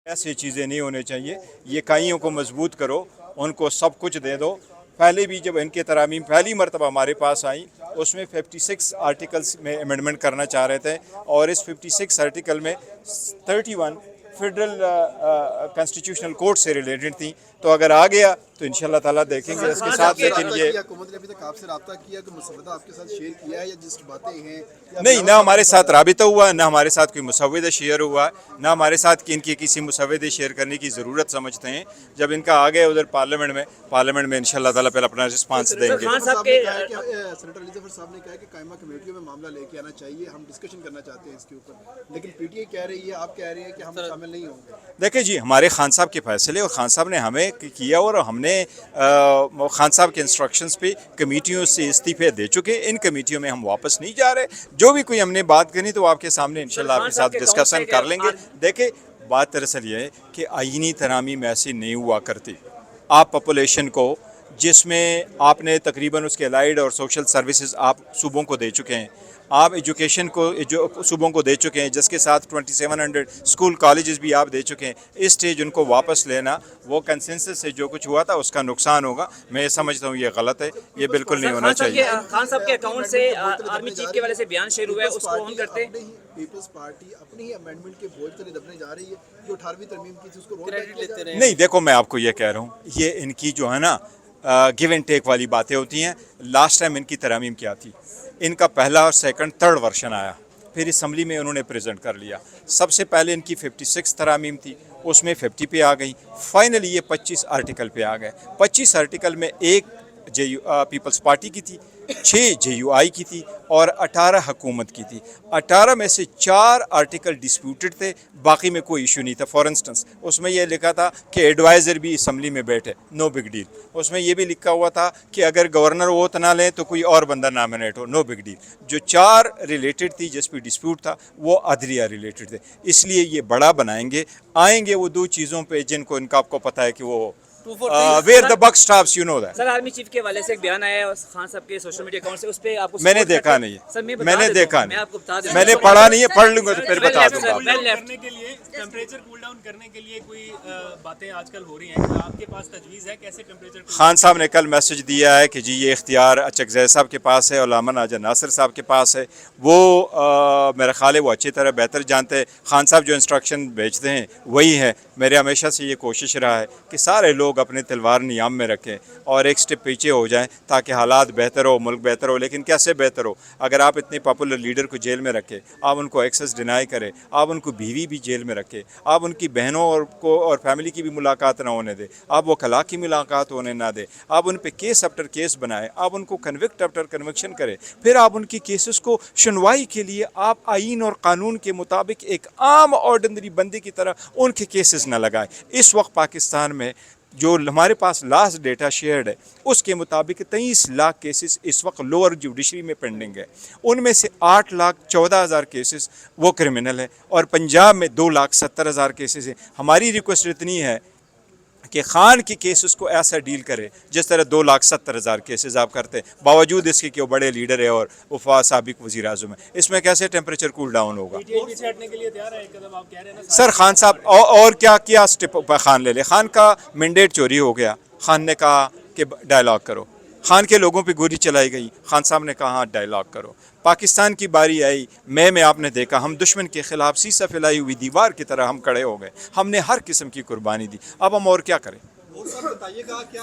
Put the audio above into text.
ایسی چیزیں نہیں ہونے چاہیے. یہ کائیوں کو مضبوط کرو, ان کو سب کچھ دے دو. پہلے بھی جب ان کے ترامیم پہلی مرتبہ ہمارے پاس آئیں اس میں 56 آرٹیکلس میں امینڈمنٹ کرنا چاہ رہے تھے, اور اس 56 آرٹیکل میں 31 فیڈرل کانسٹیٹیوشنل کورٹ سے ریلیٹڈ تھیں. تو اگر آ گیا تو انشاءاللہ تعالیٰ دیکھیں گے اس کے ساتھ. لیکن یہ حکومت نے ابھی تک آپ سے رابطہ کیا, تو مسودہ آپ کے ساتھ شیئر کیا ہے, یا جس باتیں ہیں نہیں, نہ ہمارے ساتھ رابطہ ہوا, نہ ہمارے ساتھ کوئی مسودہ شیئر ہوا, نہ ہمارے ساتھ ان کی کسی مسودے شیئر کرنے کی ضرورت سمجھتے ہیں. جب ان کا آ گیا ادھر پارلیمنٹ میں انشاءاللہ تعالیٰ پہلے اپنا رسپانس دیں گے. سینیٹر علی ظفر صاحب نے کہا کہ قائمہ کمیٹیوں میں معاملہ لے کے آنا چاہیے, ہم ڈسکشن کرنا چاہتے ہیں اس کے اوپر, لیکن پی ٹی آئی کہہ رہی ہے, آپ کہہ رہے ہیں کہ ہم شامل نہیں ہوں گے. دیکھیں جی, ہمارے خان صاحب کے فیصلے, اور خان صاحب نے ہمیں کیا, اور ہم نے خان صاحب کے انسٹرکشنز پہ کمیٹیوں سے استعفے دے چکے. ان کمیٹیوں میں ہم واپس نہیں جا رہے. جو بھی کوئی ہم نے بات کرنی تو آپ کے سامنے انشاءاللہ آپ کے ساتھ ڈسکشن کر لیں گے. دیکھیں بات دراصل یہ ہے کہ آئینی ترامیم ایسی نہیں ہوا کرتی. آپ پاپولیشن کو, جس میں آپ نے تقریباً اس کے الائڈ اور سوشل سروسز آپ صوبوں کو دے چکے ہیں, آپ ایجوکیشن کو صوبوں کو دے چکے ہیں, جس کے ساتھ 2700 اسکول کالجز بھی آپ دے چکے ہیں. اس اسٹیج ان کو واپس لینا, وہ کنسنسس سے جو کچھ ہوا تھا اس کا نقصان ہوگا. میں سمجھتا ہوں یہ غلط ہے, یہ بالکل نہیں ہونا چاہیے. خان صاحب کے اکاؤنٹ سے آرمی چیف کے والے سے بیان شیئر ہوا ہے, اس کو آن کرتے. پیپلز پارٹی اپنی ہی امینڈمنٹ کے بوجھ تلے دبنے جا رہی ہے, جو 18ویں ترمیم کی تھی اس کو رول بیک لیتے رہے. نہیں, دیکھو میں آپ کو یہ کہہ رہا ہوں, یہ ان کی جو ہے نا گیو اینڈ ٹیک والی باتیں ہوتی ہیں. لاسٹ ٹائم ان کی ترامیم کیا تھی, ان کا پہلا اور سیکنڈ تھرڈ ورژن آیا, پھر اسمبلی میں انہوں نے پریزنٹ کر لیا. سب سے پہلے ان کی 56 ترامیم تھی, اس میں 50 پہ آ گئی. فائنلی یہ 25 آرٹیکل پہ آ گئے. 25 آرٹیکل میں ایک پیپلز پارٹی کی تھی, 6 جے یو آئی کی تھی, اور 18 حکومت کی تھی. 18 میں سے 4 آرٹیکل ڈسپیوٹڈ تھے, باقی میں کوئی ایشو نہیں تھا. فار انسٹنس اس میں یہ لکھا تھا کہ ایڈوائزر بھی اسمبلی میں بیٹھے, نو بگ ڈیل. اس میں یہ بھی لکھا ہوا تھا کہ اگر گورنر ووٹ نہ لیں تو کوئی اور بندہ نامنیٹ ہو, نو بگ ڈیل. جو 4 ریلیٹڈ تھی جس پہ ڈسپیوٹ تھا وہ عدلیہ ریلیٹڈ تھے. اس لیے یہ بڑا بنائیں گے, آئیں گے وہ 2 چیزوں پہ جن کو ان کا آپ کو پتہ ہے کہ وہ where the buck stops, you know that. Sir army chief کے حوالے سے ایک بیان آیا ہے خان صاحب کے سوشل میڈیا اکاؤنٹ سے, اس پہ آپ کو میں نے دیکھا نہیں ہے, میں نے دیکھا نہیں, آپ کو بتا دوں, میں نے پڑھا نہیں ہے, پڑھ لوں گا تو پھر بتا دوں گا. کرنے کے لیے ٹیمپریچر کول ڈاؤن کرنے کے لیے کوئی باتیں آج کل ہو رہی ہیں, آپ کے پاس تجویز ہے کیسے ٹیمپریچر؟ خان صاحب نے کل میسج دیا ہے کہ جی یہ اختیار اچکزئی صاحب کے پاس ہے, علامہ ناجر ناصر صاحب کے پاس ہے. وہ میرا خیال ہے وہ اچھی طرح بہتر جانتے ہیں. خان صاحب جو انسٹرکشن بھیجتے ہیں وہی ہے. میرے ہمیشہ سے یہ کوشش رہا ہے کہ سارے لوگ اپنے تلوار نیام میں رکھیں اور ایک سٹیپ پیچھے ہو جائیں تاکہ حالات بہتر ہو, ملک بہتر ہو. لیکن کیسے بہتر ہو؟ اگر آپ اتنے پاپولر لیڈر کو جیل میں رکھیں, آپ ان کو ایکسیس ڈینائی کریں, آپ ان کو بیوی بھی جیل میں رکھیں, آپ ان کی بہنوں اور فیملی کی بھی ملاقات نہ ہونے دیں, آپ وکلاء کی ملاقات ہونے نہ دیں, آپ ان پہ کیس آفٹر کیس بنائیں, آپ ان کو کنوکٹ آفٹر کنوکشن کریں, پھر آپ ان کی کیسز کو سنوائی کے لیے آپ آئین اور قانون کے مطابق ایک عام آرڈنری بندے کی طرح ان کے کیسز نہ لگائیں. اس وقت پاکستان میں جو ہمارے پاس لاسٹ ڈیٹا شیئرڈ ہے اس کے مطابق 23 لاکھ کیسز اس وقت لوور جوڈیشری میں پینڈنگ ہے. ان میں سے 8,14,000 کیسز وہ کرمنل ہیں, اور پنجاب میں 2,70,000 کیسز ہیں. ہماری ریکویسٹ اتنی ہے کہ خان کی کیسز کو ایسا ڈیل کرے جس طرح 2,70,000 کیسز آپ کرتے ہیں, باوجود اس کے کہ وہ بڑے لیڈر ہے اور وفا سابق وزیر اعظم ہے. اس میں کیسے ٹیمپریچر کول ڈاؤن ہوگا؟ سر خان صاحب اور کیا کیا اسٹیپ خان لے لے. خان کا مینڈیٹ چوری ہو گیا, خان نے کہا کہ ڈائلاگ کرو. خان کے لوگوں پہ گولی چلائی گئی, خان صاحب نے کہا ہاں ڈائلاگ کرو. پاکستان کی باری آئی, میں آپ نے دیکھا ہم دشمن کے خلاف سیسا پھیلائی ہوئی دیوار کی طرح ہم کھڑے ہو گئے. ہم نے ہر قسم کی قربانی دی, اب ہم اور کیا کریں؟ بتائیے گا کیا